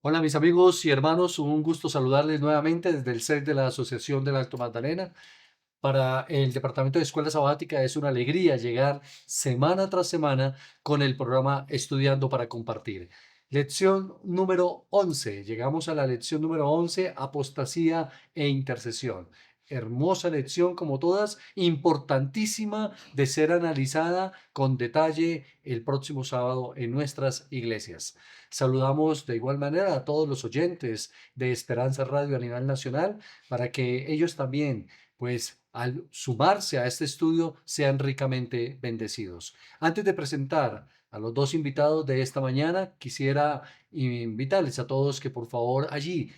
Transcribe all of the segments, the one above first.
Hola mis amigos y hermanos, un gusto saludarles nuevamente desde el set de la Asociación del Alto Magdalena. Para el Departamento de Escuela Sabática es una alegría llegar semana tras semana con el programa Estudiando para Compartir. Lección número 11. Llegamos a la lección número 11, apostasía e intercesión. Hermosa lección como todas, importantísima de ser analizada con detalle el próximo sábado en nuestras iglesias. Saludamos de igual manera a todos los oyentes de Esperanza Radio a nivel nacional para que ellos también, pues al sumarse a este estudio, sean ricamente bendecidos. Antes de presentar a los dos invitados de esta mañana, quisiera invitarles a todos que por favor allí,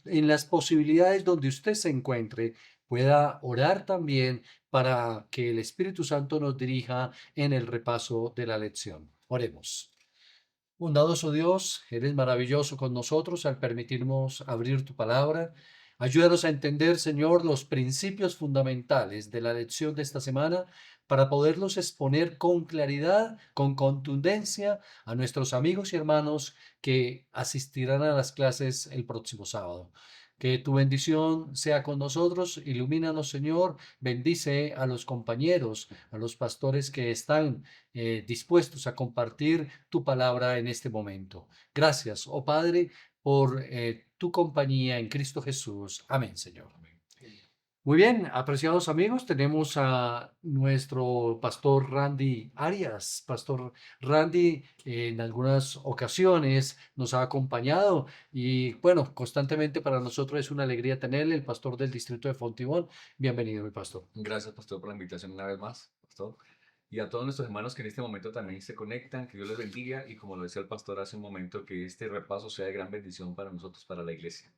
en las posibilidades donde usted se encuentre, pueda orar también para que el Espíritu Santo nos dirija en el repaso de la lección. Oremos. Bondadoso Dios, eres maravilloso con nosotros al permitirnos abrir tu palabra. Ayúdanos a entender, Señor, los principios fundamentales de la lección de esta semana para poderlos exponer con claridad, con contundencia a nuestros amigos y hermanos que asistirán a las clases el próximo sábado. Que tu bendición sea con nosotros, ilumínanos, Señor, bendice a los compañeros, a los pastores que están dispuestos a compartir tu palabra en este momento. Gracias, oh Padre, por tu compañía en Cristo Jesús. Amén, Señor. Muy bien, apreciados amigos, tenemos a nuestro pastor Randy Arias. Pastor Randy en algunas ocasiones nos ha acompañado y bueno, constantemente para nosotros es una alegría tenerle, el pastor del distrito de Fontibón. Bienvenido, mi pastor. Gracias, pastor, por la invitación una vez más, pastor. Y a todos nuestros hermanos que en este momento también se conectan, que Dios les bendiga y como lo decía el pastor hace un momento, que este repaso sea de gran bendición para nosotros, para la iglesia.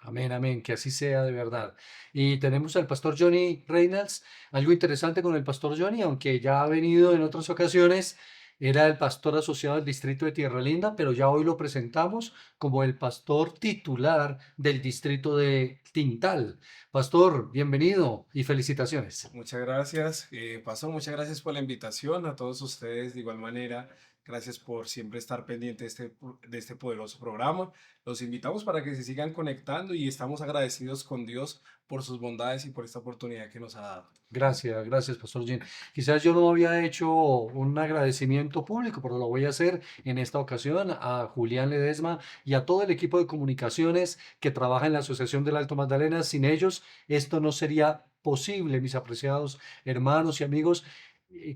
Amén, amén, que así sea de verdad. Y tenemos al pastor Johnny Reynolds. Algo interesante con el pastor Johnny, aunque ya ha venido en otras ocasiones, era el pastor asociado al distrito de Tierra Linda, pero ya hoy lo presentamos como el pastor titular del distrito de Tintal. Pastor, bienvenido y felicitaciones. Muchas gracias, Pastor, muchas gracias por la invitación. A todos ustedes, de igual manera, gracias por siempre estar pendiente de este poderoso programa. Los invitamos para que se sigan conectando y estamos agradecidos con Dios por sus bondades y por esta oportunidad que nos ha dado. Gracias, gracias, Pastor Jim. Quizás yo no había hecho un agradecimiento público, pero lo voy a hacer en esta ocasión a Julián Ledesma y a todo el equipo de comunicaciones que trabaja en la Asociación del Alto Magdalena. Sin ellos, esto no sería posible, mis apreciados hermanos y amigos.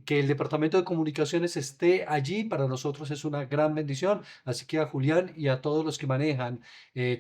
Que el Departamento de Comunicaciones esté allí para nosotros es una gran bendición. Así que a Julián y a todos los que manejan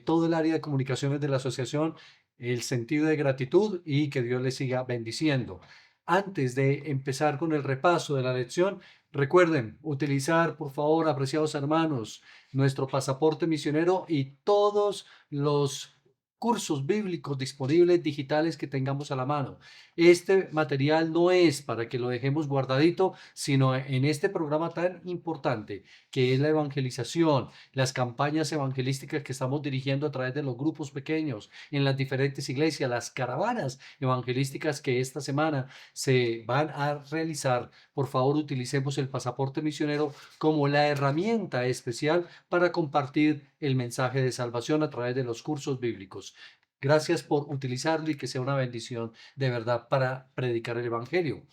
todo el área de comunicaciones de la asociación, el sentido de gratitud y que Dios les siga bendiciendo. Antes de empezar con el repaso de la lección, recuerden utilizar, por favor, apreciados hermanos, nuestro pasaporte misionero y todos los cursos bíblicos disponibles digitales que tengamos a la mano. Este material no es para que lo dejemos guardadito, sino en este programa tan importante que es la evangelización, las campañas evangelísticas que estamos dirigiendo a través de los grupos pequeños en las diferentes iglesias, las caravanas evangelísticas que esta semana se van a realizar. Por favor, utilicemos el pasaporte misionero como la herramienta especial para compartir el mensaje de salvación a través de los cursos bíblicos. Gracias por utilizarlo y que sea una bendición de verdad para predicar el Evangelio.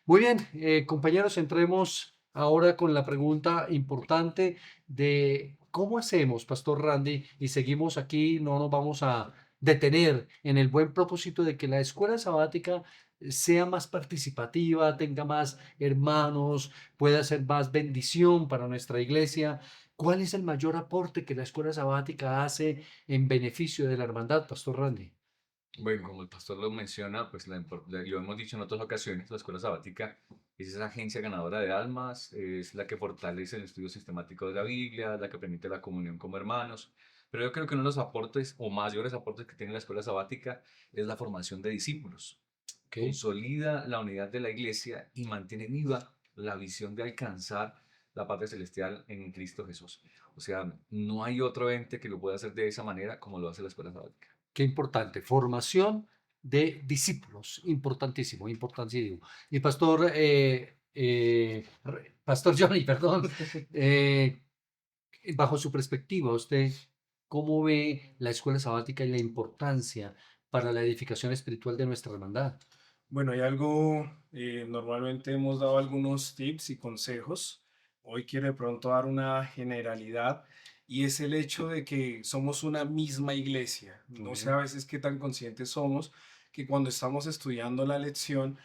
Muy bien, compañeros, entremos ahora con la pregunta importante de cómo hacemos, Pastor Randy, y seguimos aquí, no nos vamos a detener en el buen propósito de que la escuela sabática sea más participativa, tenga más hermanos, pueda ser más bendición para nuestra iglesia. ¿Cuál es el mayor aporte que la escuela sabática hace en beneficio de la hermandad, Pastor Randy? Bueno, como el pastor lo menciona, pues lo hemos dicho en otras ocasiones, la escuela sabática es esa agencia ganadora de almas, es la que fortalece el estudio sistemático de la Biblia, la que permite la comunión como hermanos. Pero yo creo que uno de los aportes o mayores aportes que tiene la escuela sabática es la formación de discípulos. Ok, Consolida la unidad de la iglesia y mantiene viva la visión de alcanzar la patria celestial en Cristo Jesús. O sea, no hay otro ente que lo pueda hacer de esa manera como lo hace la escuela sabática. qué importante. Formación de discípulos, importantísimo, importantísimo. Y Pastor, Pastor Johnny, perdón, bajo su perspectiva, usted, ¿cómo ve la escuela sabática y la importancia para la edificación espiritual de nuestra hermandad? Bueno, hay algo, normalmente hemos dado algunos tips y consejos. Hoy quiero de pronto dar una generalidad y es el hecho de que somos una misma iglesia. Muy No sé a bien. veces qué tan conscientes somos que cuando estamos estudiando la lección,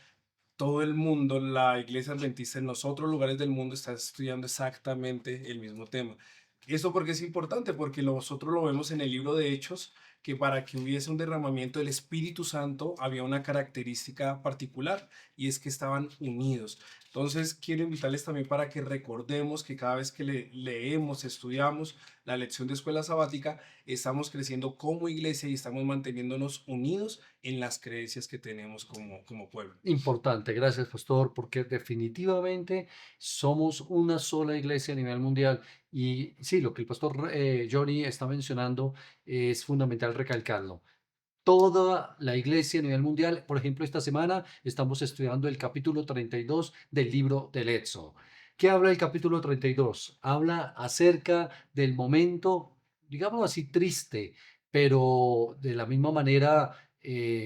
todo el mundo, la iglesia adventista en los otros lugares del mundo está estudiando exactamente el mismo tema. ¿Eso porque es importante? Porque nosotros lo vemos en el libro de Hechos, que para que hubiese un derramamiento del Espíritu Santo había una característica particular y es que estaban unidos. Entonces, quiero invitarles también para que recordemos que cada vez que leemos, estudiamos la lección de escuela sabática, estamos creciendo como iglesia y estamos manteniéndonos unidos en las creencias que tenemos como pueblo. Importante, gracias, pastor, porque definitivamente somos una sola iglesia a nivel mundial. Y sí, lo que el pastor Johnny está mencionando es fundamental recalcarlo. Toda la iglesia a nivel mundial, por ejemplo, esta semana estamos estudiando el capítulo 32 del libro del Éxodo. ¿Qué habla el capítulo 32? Habla acerca del momento, digamos así, triste, pero de la misma manera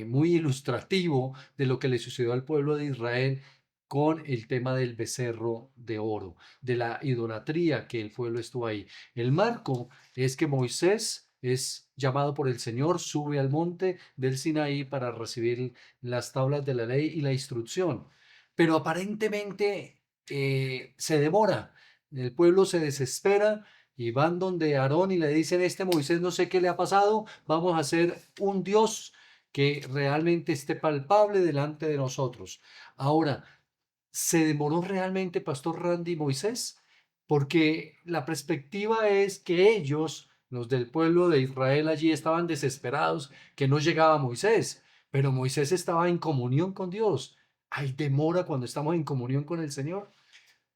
muy ilustrativo de lo que le sucedió al pueblo de Israel con el tema del becerro de oro, de la idolatría que el pueblo estuvo ahí. El marco es que Moisés es llamado por el Señor, sube al monte del Sinaí para recibir las tablas de la ley y la instrucción. Pero aparentemente se demora. El pueblo se desespera y van donde Aarón y le dicen, este Moisés no sé qué le ha pasado, vamos a hacer un Dios que realmente esté palpable delante de nosotros. Ahora, ¿se demoró realmente Pastor Randy Moisés? Porque la perspectiva es que ellos, los del pueblo de Israel allí, estaban desesperados que no llegaba Moisés, pero Moisés estaba en comunión con Dios. ¿Hay demora cuando estamos en comunión con el Señor?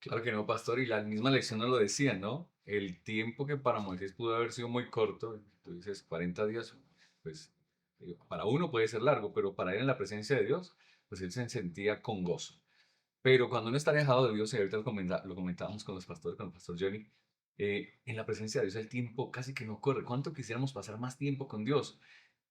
Claro que no, pastor, y la misma lección nos lo decía, ¿no? El tiempo que para Moisés pudo haber sido muy corto, tú dices 40 días, pues para uno puede ser largo, pero para él en la presencia de Dios, pues él se sentía con gozo. Pero cuando uno está alejado de Dios, y ahorita lo comentábamos con los pastores, con el pastor Johnny, en la presencia de Dios el tiempo casi que no corre. ¿Cuánto quisiéramos pasar más tiempo con Dios?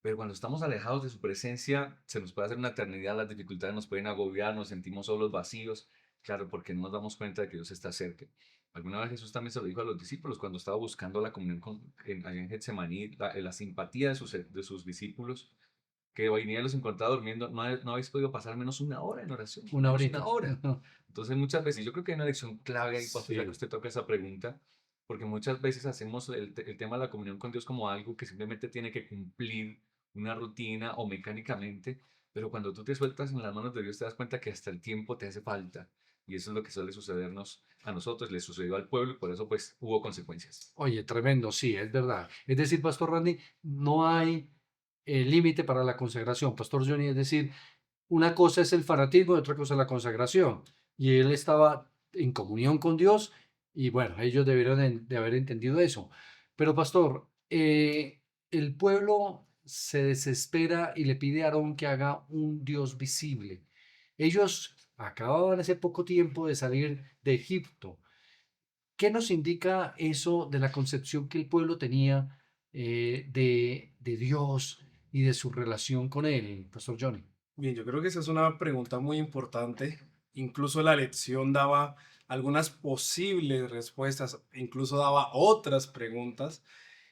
Pero cuando estamos alejados de su presencia, se nos puede hacer una eternidad, las dificultades nos pueden agobiar, nos sentimos solos, vacíos, claro, porque no nos damos cuenta de que Dios está cerca. Alguna vez Jesús también se lo dijo a los discípulos cuando estaba buscando la comunión allá en Getsemaní, la simpatía de sus discípulos, que venía y los encontraba durmiendo, no habéis podido pasar menos una hora en oración, Una menos horita. una hora. Entonces muchas veces, yo creo que hay una lección clave ahí, pastor, ya que Sí. usted toca esa pregunta, porque muchas veces hacemos el tema de la comunión con Dios como algo que simplemente tiene que cumplir una rutina o mecánicamente, pero cuando tú te sueltas en las manos de Dios te das cuenta que hasta el tiempo te hace falta. Y eso es lo que suele sucedernos a nosotros, le sucedió al pueblo y por eso pues hubo consecuencias. Oye, tremendo, sí, es verdad. Es decir, Pastor Randy, no hay límite para la consagración. Pastor Johnny, es decir, una cosa es el fanatismo y otra cosa es la consagración. Y él estaba en comunión con Dios y bueno, ellos debieron de haber entendido eso. Pero pastor, el pueblo se desespera y le pide a Aarón que haga un Dios visible. Ellos acababan hace poco tiempo de salir de Egipto. ¿Qué nos indica eso de la concepción que el pueblo tenía de Dios y de su relación con él, Pastor Johnny? Bien, yo creo que esa es una pregunta muy importante. Incluso la lección daba algunas posibles respuestas, incluso daba otras preguntas.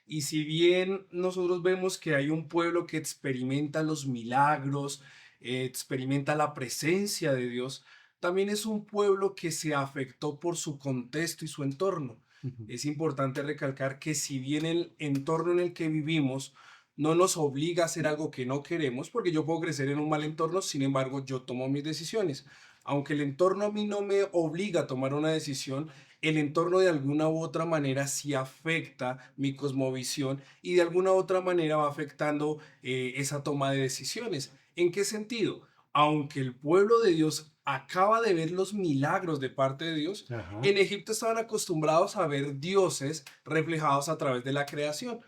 Y si bien nosotros vemos que hay un pueblo que experimenta los milagros, experimenta la presencia de Dios, también es un pueblo que se afectó por su contexto y su entorno. Ujú. Es importante recalcar que si bien el entorno en el que vivimos no nos obliga a hacer algo que no queremos, porque yo puedo crecer en un mal entorno, sin embargo, yo tomo mis decisiones. Aunque el entorno a mí no me obliga a tomar una decisión, el entorno de alguna u otra manera sí afecta mi cosmovisión y de alguna u otra manera va afectando esa toma de decisiones. ¿En qué sentido? Aunque el pueblo de Dios acaba de ver los milagros de parte de Dios, Ajá. en Egipto estaban acostumbrados a ver dioses reflejados a través de la creación.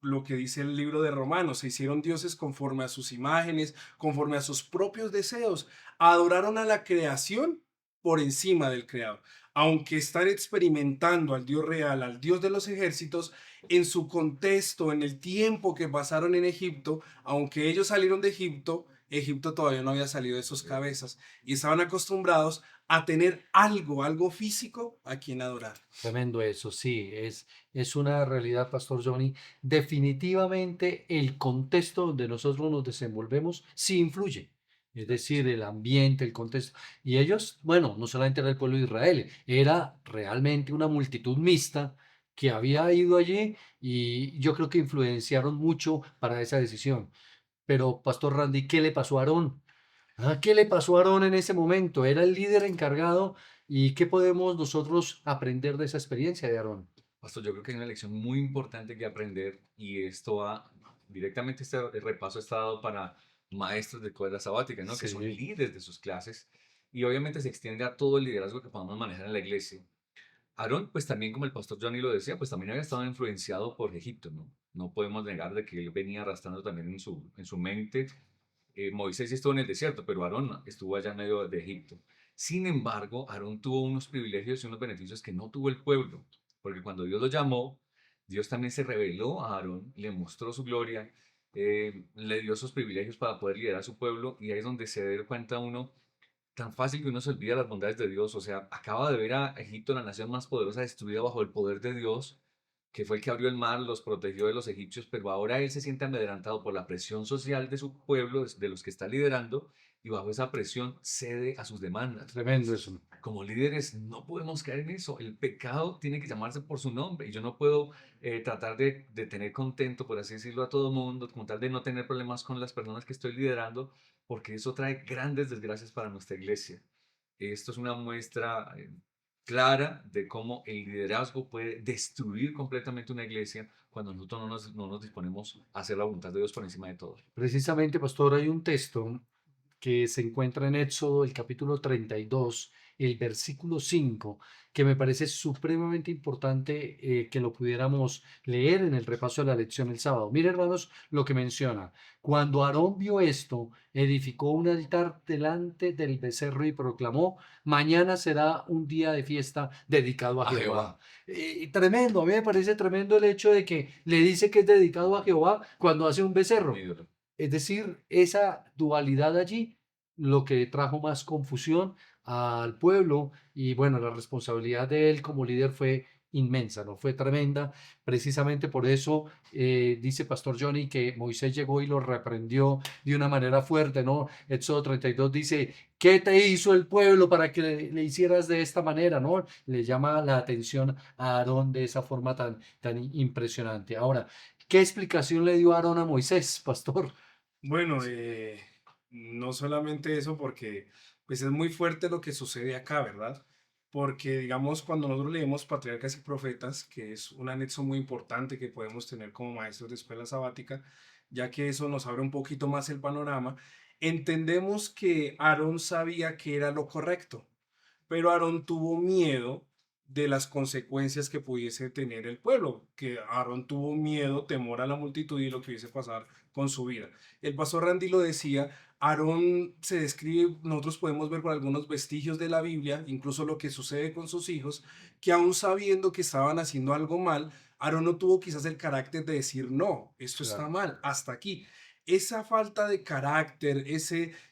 Lo que dice el libro de Romanos, se hicieron dioses conforme a sus imágenes, conforme a sus propios deseos, adoraron a la creación por encima del creador. aunque están experimentando al Dios real, al Dios de los ejércitos, en su contexto, en el tiempo que pasaron en Egipto, aunque ellos salieron de Egipto, Egipto todavía no había salido de sus cabezas y estaban acostumbrados a tener algo físico a quien adorar. Tremendo eso, sí, es una realidad, Pastor Johnny. Definitivamente el contexto donde nosotros nos desenvolvemos sí influye. Es decir, el ambiente, el contexto. Y ellos, bueno, no solamente era el pueblo de Israel, era realmente una multitud mixta que había ido allí y yo creo que influenciaron mucho para esa decisión. Pero, Pastor Randy, ¿qué le pasó a Aarón? ¿Qué le pasó a Aarón en ese momento? Era el líder encargado y ¿qué podemos nosotros aprender de esa experiencia de Aarón? Pastor, yo creo que hay una lección muy importante que aprender y esto va directamente, este repaso está dado para maestros de escuela sabática, ¿no? Que son Sí, líderes de sus clases y obviamente se extiende a todo el liderazgo que podamos manejar en la iglesia. Aarón, pues también como el pastor Johnny lo decía, pues también había estado influenciado por Egipto, ¿no? No podemos negar de que él venía arrastrando también en su mente. Moisés sí estuvo en el desierto, pero Aarón estuvo allá en medio de Egipto. Sin embargo, Aarón tuvo unos privilegios y unos beneficios que no tuvo el pueblo, porque cuando Dios lo llamó, Dios también se reveló a Aarón, le mostró su gloria, le dio esos privilegios para poder liderar a su pueblo, y ahí es donde se da cuenta uno tan fácil que uno se olvida las bondades de Dios. O sea, acaba de ver a Egipto, la nación más poderosa, destruida bajo el poder de Dios, que fue el que abrió el mar, los protegió de los egipcios, pero ahora él se siente amedrentado por la presión social de su pueblo, de los que está liderando, y bajo esa presión cede a sus demandas. tremendo eso. Como líderes no podemos caer en eso. El pecado tiene que llamarse por su nombre y yo no puedo tratar de tener contento, por así decirlo, a todo mundo, con tal de no tener problemas con las personas que estoy liderando, porque eso trae grandes desgracias para nuestra iglesia. Esto es una muestra clara de cómo el liderazgo puede destruir completamente una iglesia cuando nosotros no nos disponemos a hacer la voluntad de Dios por encima de todo. Precisamente, pastor, hay un texto que se encuentra en Éxodo, el capítulo 32, el versículo 5, que me parece supremamente importante que lo pudiéramos leer en el repaso de la lección el sábado. Mire, hermanos, lo que menciona. Cuando Aarón vio esto, edificó un altar delante del becerro y proclamó, mañana será un día de fiesta dedicado a A Jehová. Jehová, Tremendo, a mí me parece tremendo el hecho de que le dice que es dedicado a Jehová cuando hace un un becerro. ídolo. Es decir, esa dualidad allí, lo que trajo más confusión al pueblo y bueno, la responsabilidad de él como líder fue inmensa, ¿no? Fue tremenda. Precisamente por eso dice Pastor Johnny que Moisés llegó y lo reprendió de una manera fuerte, ¿no? Éxodo 32 dice, ¿qué te hizo el pueblo para que le hicieras de esta manera, ¿no? Le llama la atención a Aarón de esa forma tan impresionante. Ahora, ¿qué explicación le dio Aarón a Moisés, pastor? Bueno, no solamente eso, porque pues es muy fuerte lo que sucede acá, ¿verdad? Porque digamos, cuando nosotros leemos Patriarcas y Profetas, que es un anexo muy importante que podemos tener como maestros de escuela sabática, ya que eso nos abre un poquito más el panorama, entendemos que Aarón sabía que era lo correcto, pero Aarón tuvo miedo de las consecuencias que pudiese tener el pueblo, que Aarón tuvo miedo, temor a la multitud y lo que hubiese pasar con su vida. El pastor Randy lo decía, Aarón se describe, nosotros podemos ver con algunos vestigios de la Biblia, incluso lo que sucede con sus hijos, que aún sabiendo que estaban haciendo algo mal, Aarón no tuvo quizás el carácter de decir, no, esto está Claro. mal, hasta aquí. Esa falta de carácter,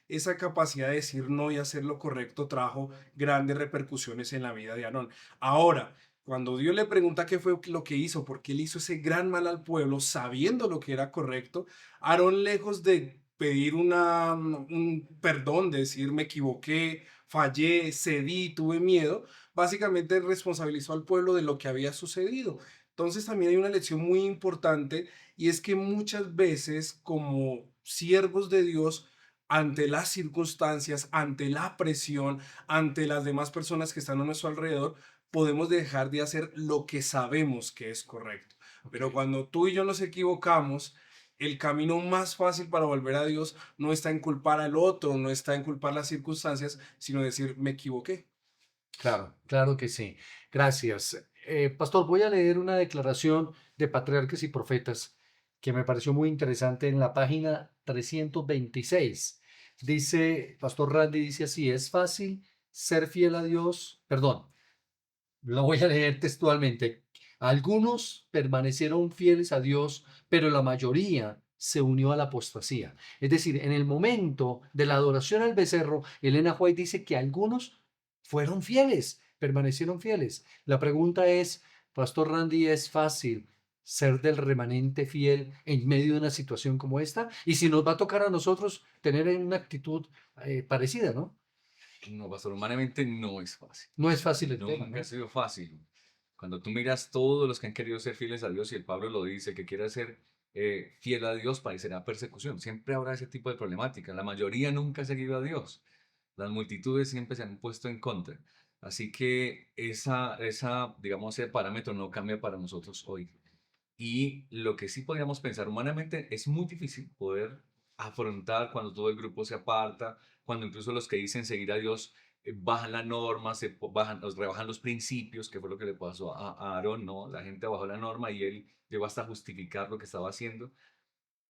esa capacidad de decir no y hacer lo correcto trajo grandes repercusiones en la vida de Aarón. Ahora, cuando Dios le pregunta qué fue lo que hizo, por qué él hizo ese gran mal al pueblo, sabiendo lo que era correcto, Aarón, lejos de pedir un perdón, de decir me equivoqué, fallé, cedí, tuve miedo, básicamente responsabilizó al pueblo de lo que había sucedido. Entonces también hay una lección muy importante y es que muchas veces como siervos de Dios, ante las circunstancias, ante la presión, ante las demás personas que están a nuestro alrededor, podemos dejar de hacer lo que sabemos que es correcto. Ok. Pero cuando tú y yo nos equivocamos, el camino más fácil para volver a Dios no está en culpar al otro, no está en culpar las circunstancias, sino decir, me equivoqué. Claro, claro que sí. Gracias. Pastor, voy a leer una declaración de Patriarcas y Profetas que me pareció muy interesante en la página 326. Dice, Pastor Randy dice así, es fácil ser fiel a Dios, perdón, Lo voy a leer textualmente. Algunos permanecieron fieles a Dios, pero la mayoría se unió a la apostasía. Es decir, en el momento de la adoración al becerro, Elena White dice que algunos fueron fieles, permanecieron fieles. La pregunta es, Pastor Randy, ¿es fácil ser del remanente fiel en medio de una situación como esta? Y si nos va a tocar a nosotros tener una actitud parecida, ¿no? No, pastor, humanamente no es fácil. No es fácil el tema, Nunca ha ¿no? sido fácil. Cuando tú miras todos los que han querido ser fieles a Dios, y el Pablo lo dice, que quiera ser fiel a Dios, parecerá persecución. Siempre habrá ese tipo de problemática. La mayoría nunca ha seguido a Dios. Las multitudes siempre se han puesto en contra. Así que digamos, ese parámetro no cambia para nosotros hoy. Y lo que sí podríamos pensar humanamente es muy difícil poder afrontar cuando todo el grupo se aparta, cuando incluso los que dicen seguir a Dios bajan la norma, rebajan los principios, que fue lo que le pasó a Aarón, ¿no? La gente bajó la norma y él llegó hasta a justificar lo que estaba haciendo.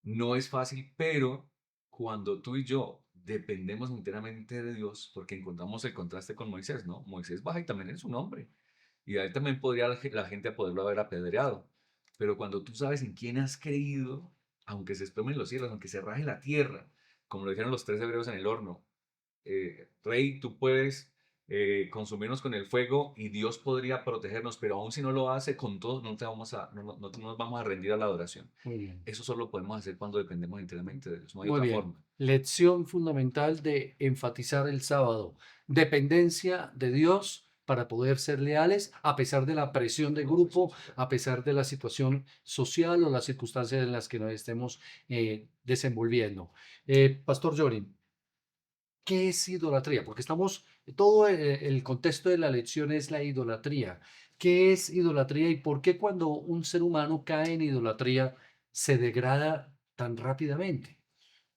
No es fácil, pero cuando tú y yo dependemos enteramente de Dios, porque encontramos el contraste con Moisés, ¿no? Moisés baja y también es un hombre. Y a él también podría la gente poderlo haber apedreado. Pero cuando tú sabes en quién has creído, aunque se esplomen los cielos, aunque se raje la tierra, como lo dijeron los tres hebreos en el horno, Rey, tú puedes consumirnos con el fuego y Dios podría protegernos, pero aún si no lo hace, con todo no nos vamos a rendir a la adoración. Muy bien. Eso solo lo podemos hacer cuando dependemos enteramente de Dios, no hay Muy otra bien. forma. Lección fundamental de enfatizar el sábado. Dependencia de Dios para poder ser leales a pesar de la presión de grupo, a pesar de la situación social o las circunstancias en las que nos estemos desenvolviendo. Pastor Jorin, ¿qué es idolatría? Porque todo el contexto de la lección es la idolatría. ¿Qué es idolatría y por qué cuando un ser humano cae en idolatría se degrada tan rápidamente?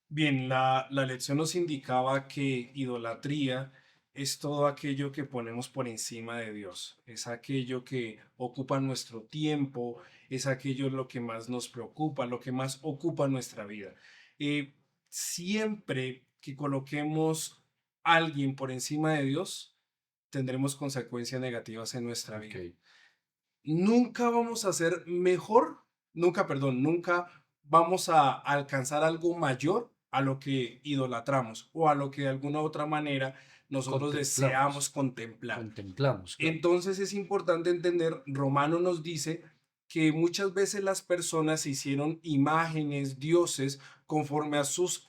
Bien, la lección nos indicaba que idolatría es todo aquello que ponemos por encima de Dios, es aquello que ocupa nuestro tiempo, es aquello lo que más nos preocupa, lo que más ocupa nuestra vida. Eh, Siempre que coloquemos a alguien por encima de Dios, tendremos consecuencias negativas en nuestra Ok. vida. Nunca vamos a ser mejor, nunca, perdón, nunca vamos a alcanzar algo mayor a lo que idolatramos o a lo que de alguna u otra manera nosotros Contemplamos, deseamos contemplar. contemplamos, claro. Entonces es importante entender, Romano nos dice que muchas veces las personas se hicieron imágenes, dioses, conforme a sus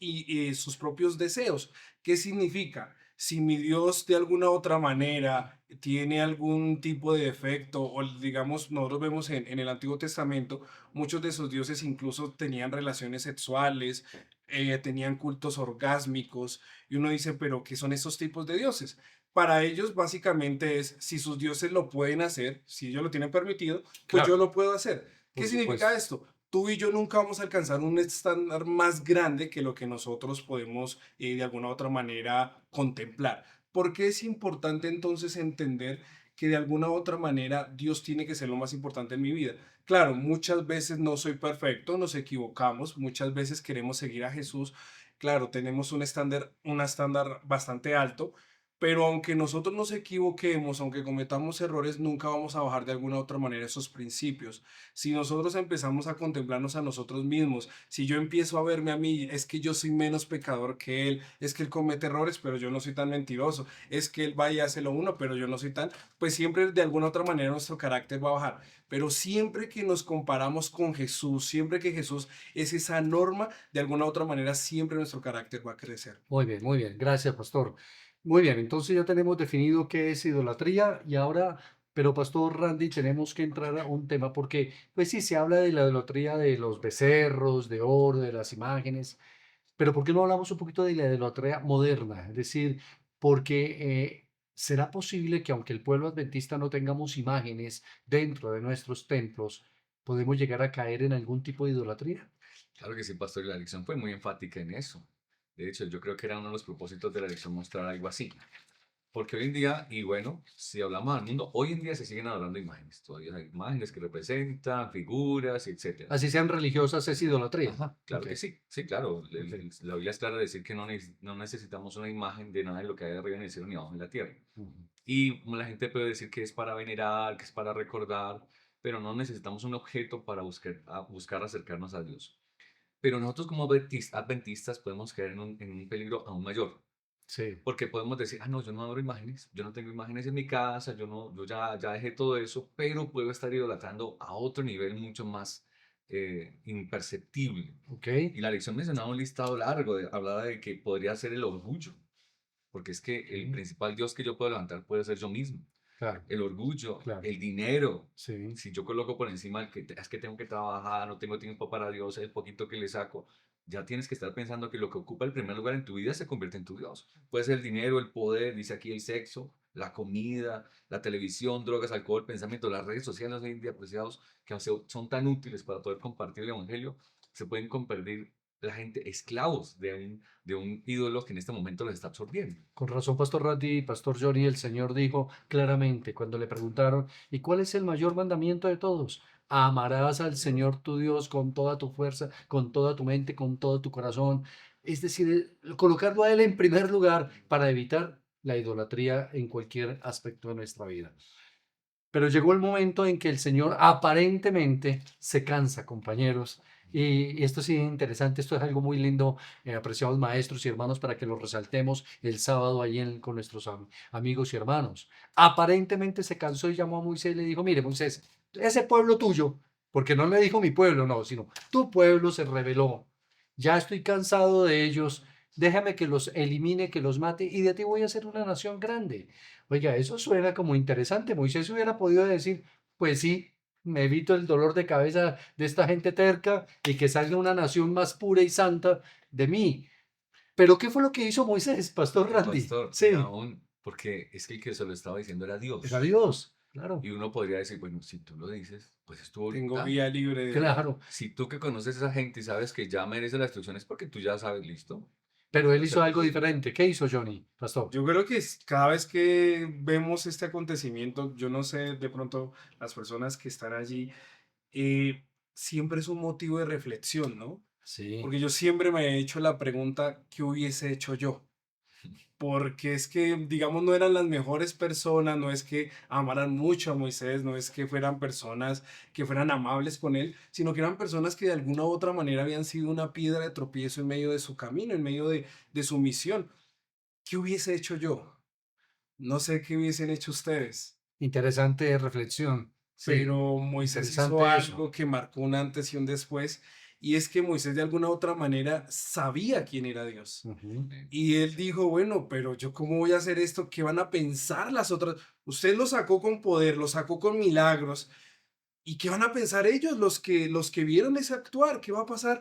propios deseos. ¿Qué significa? Si mi Dios de alguna otra manera tiene algún tipo de defecto, o digamos, nosotros vemos en el Antiguo Testamento, muchos de esos dioses incluso tenían relaciones sexuales, tenían cultos orgásmicos, y uno dice, pero ¿qué son esos tipos de dioses? Para ellos básicamente es, si sus dioses lo pueden hacer, si ellos lo tienen permitido, pues yo Claro, lo puedo hacer. ¿Qué por significa supuesto. esto? Tú y yo nunca vamos a alcanzar un estándar más grande que lo que nosotros podemos de alguna u otra manera contemplar. ¿Por qué es importante entonces entender que de alguna u otra manera Dios tiene que ser lo más importante en mi vida? Claro, muchas veces no soy perfecto, nos equivocamos, muchas veces queremos seguir a Jesús. Claro, tenemos un estándar bastante alto, pero aunque nosotros nos equivoquemos, aunque cometamos errores, nunca vamos a bajar de alguna u otra manera esos principios. Si nosotros empezamos a contemplarnos a nosotros mismos, si yo empiezo a verme a mí, es que yo soy menos pecador que él, es que él comete errores, pero yo no soy tan mentiroso, es que él va y hace lo uno, pero yo no soy tan, pues siempre de alguna u otra manera nuestro carácter va a bajar. Pero siempre que nos comparamos con Jesús, siempre que Jesús es esa norma, de alguna u otra manera siempre nuestro carácter va a crecer. Muy bien, muy bien. Gracias, pastor. Muy bien, entonces ya tenemos definido qué es idolatría y ahora, pero pastor Randy, tenemos que entrar a un tema porque, pues sí, se habla de la idolatría de los becerros, de oro, de las imágenes, pero ¿por qué no hablamos un poquito de la idolatría moderna? Es decir, porque ¿será posible que aunque el pueblo adventista no tengamos imágenes dentro de nuestros templos, podemos llegar a caer en algún tipo de idolatría? Claro que sí, pastor, y la lección fue muy enfática en eso. De hecho, yo creo que era uno de los propósitos de la lección mostrar algo así. Porque hoy en día, y bueno, si hablamos al mundo, hoy en día se siguen adorando imágenes. Todavía hay imágenes que representan figuras, etcétera. Así sean religiosas, es idolatría. Ajá, claro Ok, que sí, sí, claro. ok. La Biblia es clara de decir que no necesitamos una imagen de nada de lo que hay arriba en el cielo ni abajo en la tierra. Ujú. Y la gente puede decir que es para venerar, que es para recordar, pero no necesitamos un objeto para buscar acercarnos a Dios. Pero nosotros como adventistas podemos caer en un peligro aún mayor, Sí, porque podemos decir, ah, no, yo no adoro imágenes, yo no tengo imágenes en mi casa, yo ya dejé todo eso, pero puedo estar idolatrando a otro nivel mucho más imperceptible. ok, Y la lección mencionaba un listado largo, hablaba de que podría ser el orgullo, porque es que el ok, principal Dios que yo puedo levantar puede ser yo mismo. claro, El orgullo, claro, el dinero. sí, Si yo coloco por encima el que es que tengo que trabajar, no tengo tiempo para Dios, el poquito que le saco, ya tienes que estar pensando que lo que ocupa el primer lugar en tu vida se convierte en tu Dios. Puede ser el dinero, el poder, dice aquí el sexo, la comida, la televisión, drogas, alcohol, pensamiento, las redes sociales hoy en día apreciados, que son tan útiles para poder compartir el evangelio, se pueden convertir la gente esclavos de un ídolo que en este momento les está absorbiendo. con razón, Pastor Randy y Pastor Johnny, el Señor dijo claramente cuando le preguntaron, ¿y cuál es el mayor mandamiento de todos? Amarás al Señor tu Dios con toda tu fuerza, con toda tu mente, con todo tu corazón. Es decir, colocarlo a Él en primer lugar para evitar la idolatría en cualquier aspecto de nuestra vida. Pero llegó el momento en que el Señor aparentemente se cansa, compañeros. Y esto sí es interesante, esto es algo muy lindo, apreciados maestros y hermanos, para que lo resaltemos el sábado allí con nuestros amigos y hermanos. Aparentemente se cansó y llamó a Moisés y le dijo, mire Moisés, ese pueblo tuyo, porque no le dijo mi pueblo, no, sino tu pueblo se rebeló. Ya estoy cansado de ellos, déjame que los elimine, que los mate y de ti voy a hacer una nación grande. Oiga, eso suena como interesante. Moisés hubiera podido decir, pues sí, me evito el dolor de cabeza de esta gente terca y que salga una nación más pura y santa de mí. Pero ¿qué fue lo que hizo Moisés, Pastor Pero Randy? pastor, y Sí, aún, porque es que el que se lo estaba diciendo era era Dios. Dios, claro, Y uno podría decir, bueno, si tú lo dices, pues es tu Tengo voluntad. vía libre de Dios. claro. Si tú que conoces a esa gente y sabes que ya merece la instrucción es porque tú ya sabes, listo. Pero él O hizo sea, algo diferente. ¿Qué hizo Johnny, Pastor? Yo creo que cada vez que vemos este acontecimiento, yo no sé, de pronto las personas que están allí, siempre es un motivo de reflexión, ¿no? Sí, Porque yo siempre me he hecho la pregunta, ¿qué hubiese hecho yo? Porque es que, digamos, no eran las mejores personas, no es que amaran mucho a Moisés, no es que fueran personas que fueran amables con él, sino que eran personas que de alguna u otra manera habían sido una piedra de tropiezo en medio de su camino, en medio de su misión. ¿Qué hubiese hecho yo? No sé qué hubiesen hecho ustedes, interesante reflexión. Sí, pero Moisés hizo interesante eso. algo que marcó un antes y un después, y es que Moisés de alguna u otra manera sabía quién era Dios. Ujú. Y él dijo, bueno, pero yo cómo voy a hacer esto, ¿qué van a pensar las otras? Usted lo sacó con poder, lo sacó con milagros, ¿y qué van a pensar ellos, los que vieron ese actuar? ¿Qué va a pasar?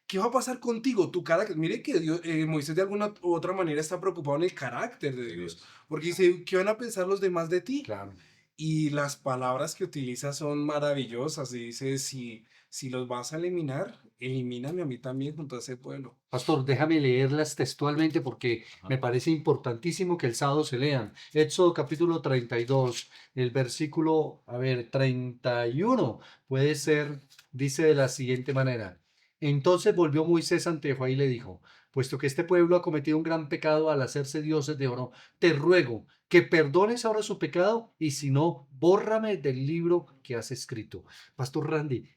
¿Qué va a pasar contigo? Tu carácter. Mire que Moisés de alguna u otra manera está preocupado en el carácter de de Dios, Dios. porque dice, ¿qué van a pensar los demás de ti? Claro. Y las palabras que utiliza son maravillosas. Y dice, si los vas a eliminar, elimíname a mí también junto a ese pueblo. Pastor, déjame leerlas textualmente porque Ajá. me parece importantísimo que el sábado se lean. Éxodo capítulo 32, el versículo, a ver, 31, puede ser, dice de la siguiente manera. Entonces volvió Moisés ante Jehová y le dijo, puesto que este pueblo ha cometido un gran pecado al hacerse dioses de oro, te ruego que perdones ahora su pecado y si no, bórrame del libro que has escrito. Pastor Randy,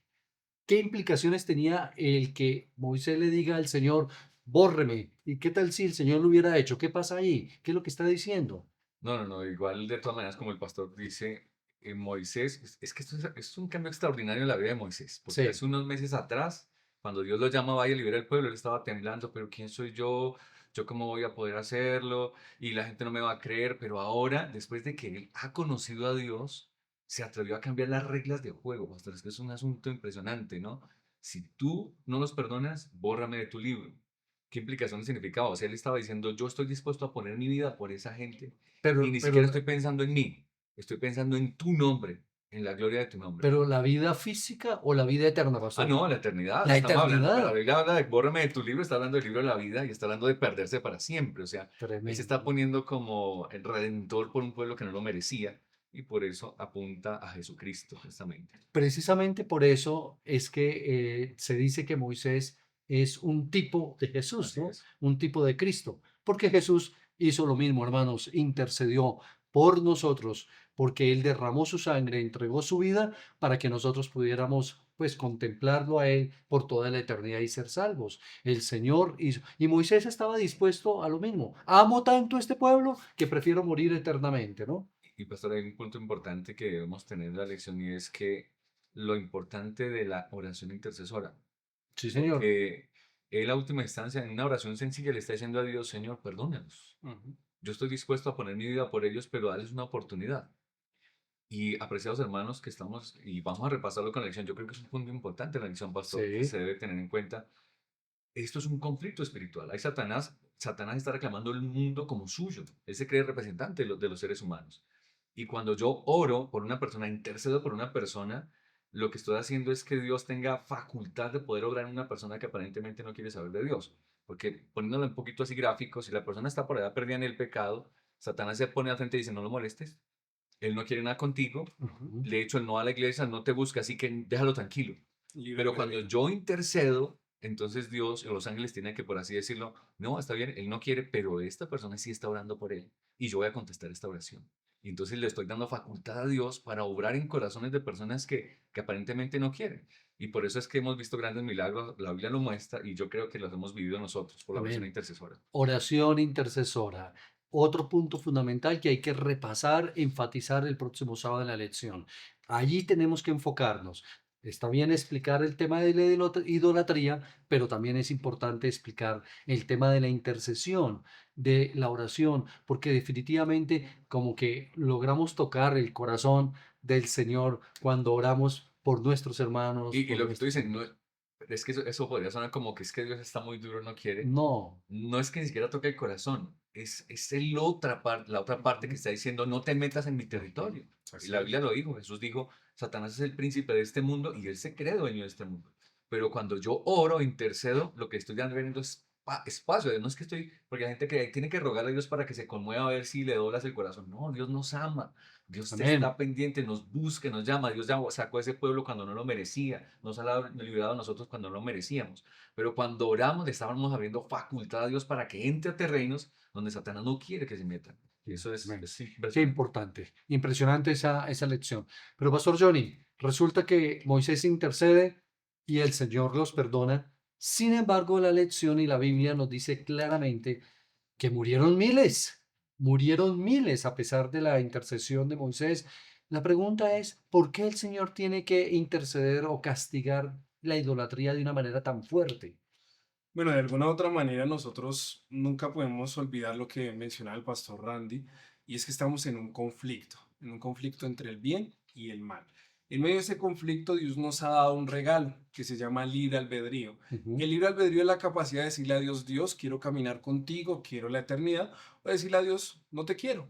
¿qué implicaciones tenía el que Moisés le diga al Señor, bórreme? ¿Y qué tal si el Señor lo hubiera hecho? ¿Qué pasa ahí? ¿Qué es lo que está diciendo? No, no, no, igual de todas maneras, como el pastor dice, Moisés, es que esto es un cambio extraordinario en la vida de Moisés, porque Sí, hace unos meses atrás, cuando Dios lo llama, vaya a liberar al pueblo, él estaba temblando, pero ¿quién soy yo? ¿Yo cómo voy a poder hacerlo? Y la gente no me va a creer, pero ahora, después de que él ha conocido a Dios, se atrevió a cambiar las reglas de juego, pastor, es que es un asunto impresionante, ¿no? Si tú no los perdonas, bórrame de tu libro. ¿Qué implicación significaba? O sea, él estaba diciendo, yo estoy dispuesto a poner mi vida por esa gente y pero, ni pero, siquiera estoy pensando en mí, estoy pensando en tu nombre. en la gloria de tu nombre. Pero ¿la vida física o la vida eterna, Ah, pastor? no, la eternidad, La estamos hablando, pero la eternidad. Biblia habla de, bórrame de tu libro, está hablando del libro de la vida y está hablando de perderse para siempre, o sea, él se está Tremendo. poniendo como el redentor por un pueblo que no lo merecía y por eso apunta a Jesucristo, justamente. Precisamente por eso es que se dice que Moisés es un tipo de Jesús, Así ¿no? es. Un tipo de Cristo. Porque Jesús hizo lo mismo, hermanos, intercedió por nosotros, porque Él derramó su sangre, entregó su vida para que nosotros pudiéramos, pues, contemplarlo a Él por toda la eternidad y ser salvos. El Señor hizo, y Moisés estaba dispuesto a lo mismo. Amo tanto a este pueblo que prefiero morir eternamente, ¿no? Y pastor, hay un punto importante que debemos tener en la lección y es que lo importante de la oración intercesora, Sí, señor. porque él a última instancia en una oración sencilla le está diciendo a Dios, Señor, perdónanos. Ujú. Yo estoy dispuesto a poner mi vida por ellos, pero darles una oportunidad. Y apreciados hermanos que estamos, y vamos a repasarlo con la lección, yo creo que es un punto importante en la lección, pastor, que Sí. se debe tener en cuenta. Esto es un conflicto espiritual. Hay Satanás está reclamando el mundo como suyo. Él se cree representante de los seres humanos. Y cuando yo oro por una persona, intercedo por una persona, lo que estoy haciendo es que Dios tenga facultad de poder obrar en una persona que aparentemente no quiere saber de Dios. Porque poniéndolo un poquito así gráfico, si la persona está por allá perdida en el pecado, Satanás se pone al frente y dice, no lo molestes, él no quiere nada contigo, Ujú. de hecho él no va a la iglesia, no te busca, así que déjalo tranquilo. Libre Pero cuando albedrío. yo intercedo, entonces Dios o los ángeles tienen que, por así decirlo, no, está bien, él no quiere, pero esta persona sí está orando por él y yo voy a contestar esta oración. Y entonces le estoy dando facultad a Dios para obrar en corazones de personas que aparentemente no quieren. Y por eso es que hemos visto grandes milagros, la Biblia lo muestra y yo creo que los hemos vivido nosotros por la oración Amén. intercesora. Oración intercesora. Otro punto fundamental que hay que repasar, enfatizar el próximo sábado en la lección. Allí tenemos que enfocarnos. Está bien explicar el tema de la idolatría, pero también es importante explicar el tema de la intercesión, de la oración, porque definitivamente como que logramos tocar el corazón del Señor cuando oramos por nuestros hermanos, Y por lo que tú nuestros dices, no, amigos. es que eso podría sonar como que es que Dios está muy duro, no quiere. No. No es que ni siquiera toque el corazón, es la otra parte que Ujú. está diciendo, no te metas en mi territorio. Y Así la es. Biblia lo dijo, Jesús dijo, Satanás es el príncipe de este mundo y él se cree dueño de este mundo. Pero cuando yo oro, intercedo, lo que estoy dando es espacio, no es que estoy, porque la gente que tiene que rogarle a Dios para que se conmueva a ver si le doblas el corazón. No, Dios nos ama, Dios te Amén. está pendiente, nos busca, nos llama, Dios sacó a ese pueblo cuando no lo merecía, nos ha librado a nosotros cuando no lo merecíamos. Pero cuando oramos, le estábamos abriendo facultad a Dios para que entre a terrenos donde Satanás no quiere que se meta. Y Sí, eso amén. es Qué impresionante. importante, impresionante esa lección. Pero Pastor Johnny, resulta que Moisés intercede y el Señor los perdona. Sin embargo, la lección y la Biblia nos dice claramente que murieron miles a pesar de la intercesión de Moisés. La pregunta es, ¿por qué el Señor tiene que interceder o castigar la idolatría de una manera tan fuerte? Bueno, de alguna u otra manera nosotros nunca podemos olvidar lo que mencionaba el pastor Randy, y es que estamos en un conflicto entre el bien y el mal. En medio de ese conflicto, Dios nos ha dado un regalo que se llama libre albedrío. Y Ujú. el libre albedrío es la capacidad de decirle a Dios, Dios, quiero caminar contigo, quiero la eternidad, o decirle a Dios, no te quiero,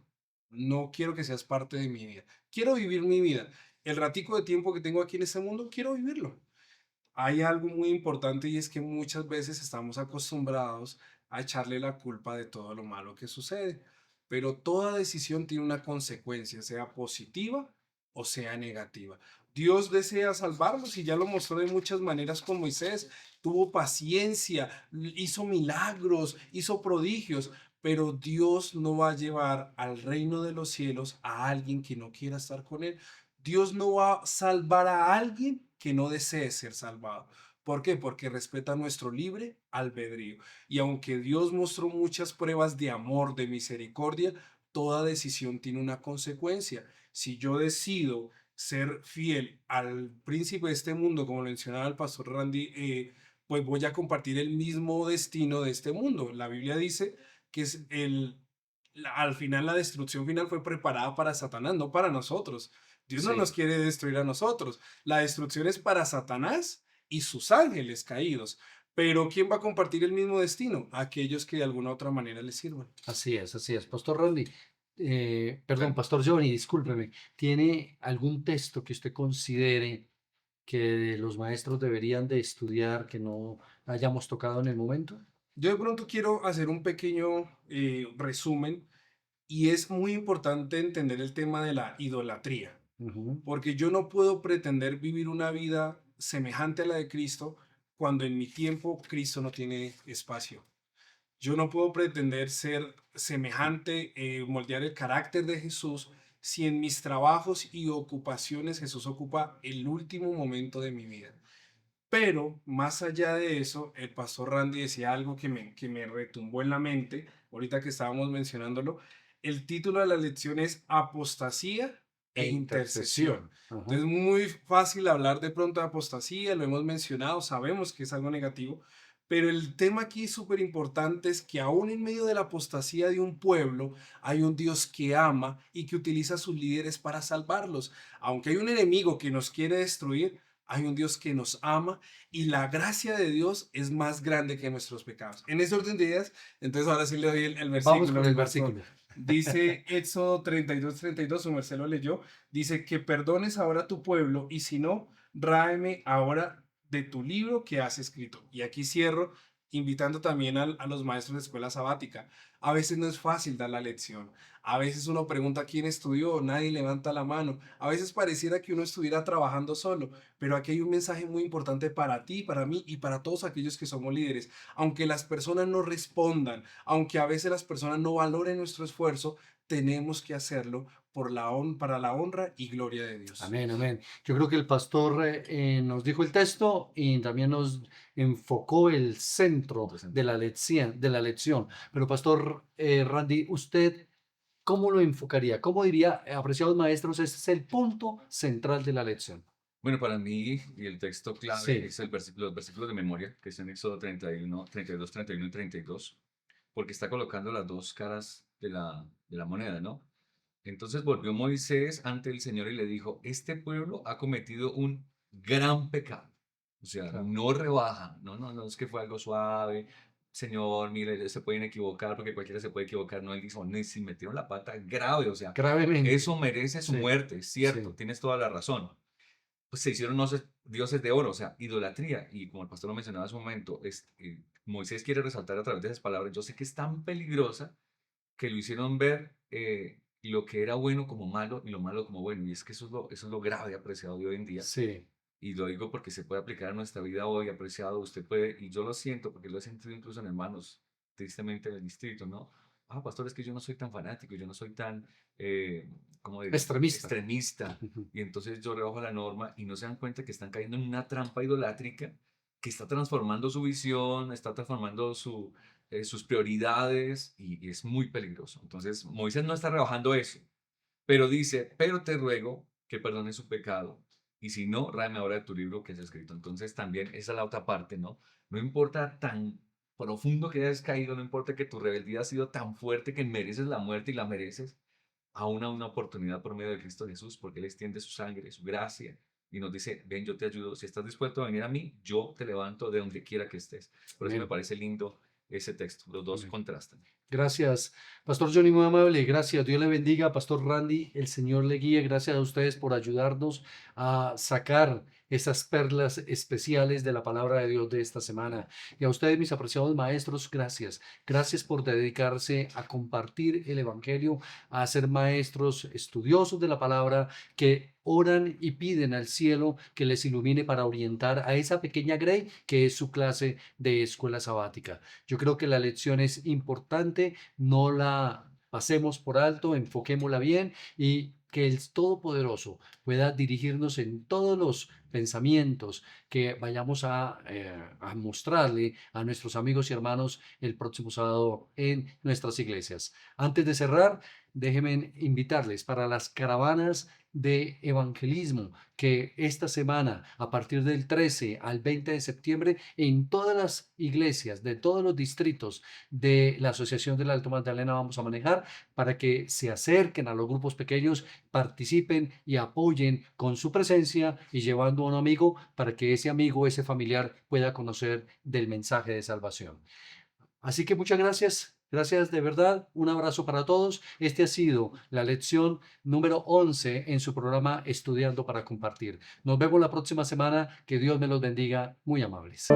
no quiero que seas parte de mi vida, quiero vivir mi vida. El ratico de tiempo que tengo aquí en este mundo, quiero vivirlo. Hay algo muy importante y es que muchas veces estamos acostumbrados a echarle la culpa de todo lo malo que sucede, pero toda decisión tiene una consecuencia, sea positiva o sea negativa. Dios desea salvarnos y ya lo mostró de muchas maneras con Moisés. Tuvo paciencia, hizo milagros, hizo prodigios, pero Dios no va a llevar al reino de los cielos a alguien que no quiera estar con él. Dios no va a salvar a alguien que no desee ser salvado. ¿Por qué? Porque respeta nuestro libre albedrío. Y aunque Dios mostró muchas pruebas de amor, de misericordia, toda decisión tiene una consecuencia. Si yo decido ser fiel al príncipe de este mundo, como mencionaba el pastor Randy, pues voy a compartir el mismo destino de este mundo. La Biblia dice que al final la destrucción final fue preparada para Satanás, no para nosotros. Dios no nos Sí. quiere destruir a nosotros. La destrucción es para Satanás y sus ángeles caídos. Pero ¿quién va a compartir el mismo destino? Aquellos que de alguna u otra manera les sirvan. Así es, así es. Pastor Randy, Perdón, Claro. Pastor Johnny, discúlpeme, ¿tiene algún texto que usted considere que los maestros deberían de estudiar que no hayamos tocado en el momento? Yo de pronto quiero hacer un pequeño resumen y es muy importante entender el tema de la idolatría, Ujú. porque yo no puedo pretender vivir una vida semejante a la de Cristo cuando en mi tiempo Cristo no tiene espacio. Yo no puedo pretender ser semejante, moldear el carácter de Jesús si en mis trabajos y ocupaciones Jesús ocupa el último momento de mi vida. Pero más allá de eso, el pastor Randy decía algo que me retumbó en la mente, ahorita que estábamos mencionándolo. El título de la lección es Apostasía E e intercesión. Intercesión. Ajá. Entonces, muy fácil hablar de pronto de apostasía, lo hemos mencionado, sabemos que es algo negativo, pero el tema aquí súper importante es que aún en medio de la apostasía de un pueblo, hay un Dios que ama y que utiliza a sus líderes para salvarlos. Aunque hay un enemigo que nos quiere destruir, hay un Dios que nos ama y la gracia de Dios es más grande que nuestros pecados. En ese orden de ideas, entonces ahora sí le doy el Vamos versículo, con mi el pastor. versículo. Dice Éxodo 32:32, su merced lo leyó, dice que perdones ahora a tu pueblo y si no, ráeme ahora de tu libro que has escrito. Y aquí cierro invitando también a los maestros de escuela sabática. A veces no es fácil dar la lección. A veces uno pregunta quién estudió, nadie levanta la mano. A veces pareciera que uno estuviera trabajando solo, pero aquí hay un mensaje muy importante para ti, para mí y para todos aquellos que somos líderes. Aunque las personas no respondan, aunque a veces las personas no valoren nuestro esfuerzo, tenemos que hacerlo para la honra y gloria de Dios. Amén, amén. Yo creo que el pastor nos dijo el texto y también nos enfocó el centro Punto central. de la lección. Pero pastor Randy, ¿usted cómo lo enfocaría? ¿Cómo diría, apreciados maestros, este es el punto central de la lección? Bueno, para mí, y el texto clave Sí, es los versículos de memoria, que están en Éxodo 31, 32, 31 y 32, porque está colocando las dos caras de la moneda, ¿no? Entonces volvió Moisés ante el Señor y le dijo, este pueblo ha cometido un gran pecado. O sea, claro. no rebaja, no es que fue algo suave. Señor, mire, se pueden equivocar porque cualquiera se puede equivocar. No, él dijo, no, si metieron la pata grave, o sea, Gravemente. eso merece su Sí, muerte, es cierto, sí. tienes toda la razón. Pues se hicieron dioses de oro, o sea, idolatría. Y como el pastor lo mencionaba hace un momento, Moisés quiere resaltar a través de esas palabras, yo sé que es tan peligrosa que lo hicieron ver lo que era bueno como malo y lo malo como bueno. Y es que eso es lo grave apreciado de hoy en día. Sí, Y lo digo porque se puede aplicar a nuestra vida hoy, apreciado. Usted puede, y yo lo siento porque lo he sentido incluso en hermanos, tristemente en el distrito, ¿no? Ah, pastor, es que yo no soy tan fanático, yo no soy tan, ¿cómo diría? extremista. Extremista. Y entonces yo rebajo la norma y no se dan cuenta que están cayendo en una trampa idolátrica que está transformando su visión, está transformando sus prioridades y es muy peligroso. Entonces, Moisés no está rebajando eso, pero dice, pero te ruego que perdones su pecado y si no, ráeme ahora de tu libro que has escrito. Entonces también esa es la otra parte, ¿no? No importa tan profundo que hayas caído, no importa que tu rebeldía ha sido tan fuerte que mereces la muerte y la mereces, aún a una oportunidad por medio de Cristo Jesús, porque Él extiende su sangre, su gracia, y nos dice, ven, yo te ayudo, si estás dispuesto a venir a mí, yo te levanto de donde quiera que estés. Por eso me Amén. parece lindo ese texto, los dos Amén. contrastan. Gracias, Pastor Johnny, muy amable. Gracias. Dios le bendiga, Pastor Randy. El Señor le guíe. Gracias a ustedes por ayudarnos a sacar esas perlas especiales de la palabra de Dios de esta semana. Y a ustedes, mis apreciados maestros, gracias. Gracias por dedicarse a compartir el Evangelio, a ser maestros estudiosos de la palabra que oran y piden al cielo que les ilumine para orientar a esa pequeña grey que es su clase de escuela sabática. Yo creo que la lección es importante, no la pasemos por alto, enfoquémosla bien y que el Todopoderoso pueda dirigirnos en todos los pensamientos que vayamos a mostrarle a nuestros amigos y hermanos el próximo sábado en nuestras iglesias. Antes de cerrar, déjenme invitarles para las caravanas de evangelismo que esta semana, a partir del 13 al 20 de septiembre, en todas las iglesias de todos los distritos de la Asociación del Alto Magdalena vamos a manejar para que se acerquen a los grupos pequeños, participen y apoyen con su presencia y llevando a un amigo para que ese amigo, ese familiar pueda conocer del mensaje de salvación. Así que muchas gracias. Gracias de verdad, un abrazo para todos. Este ha sido la lección número 11 en su programa Estudiando para Compartir. Nos vemos la próxima semana. Que Dios me los bendiga. Muy amables.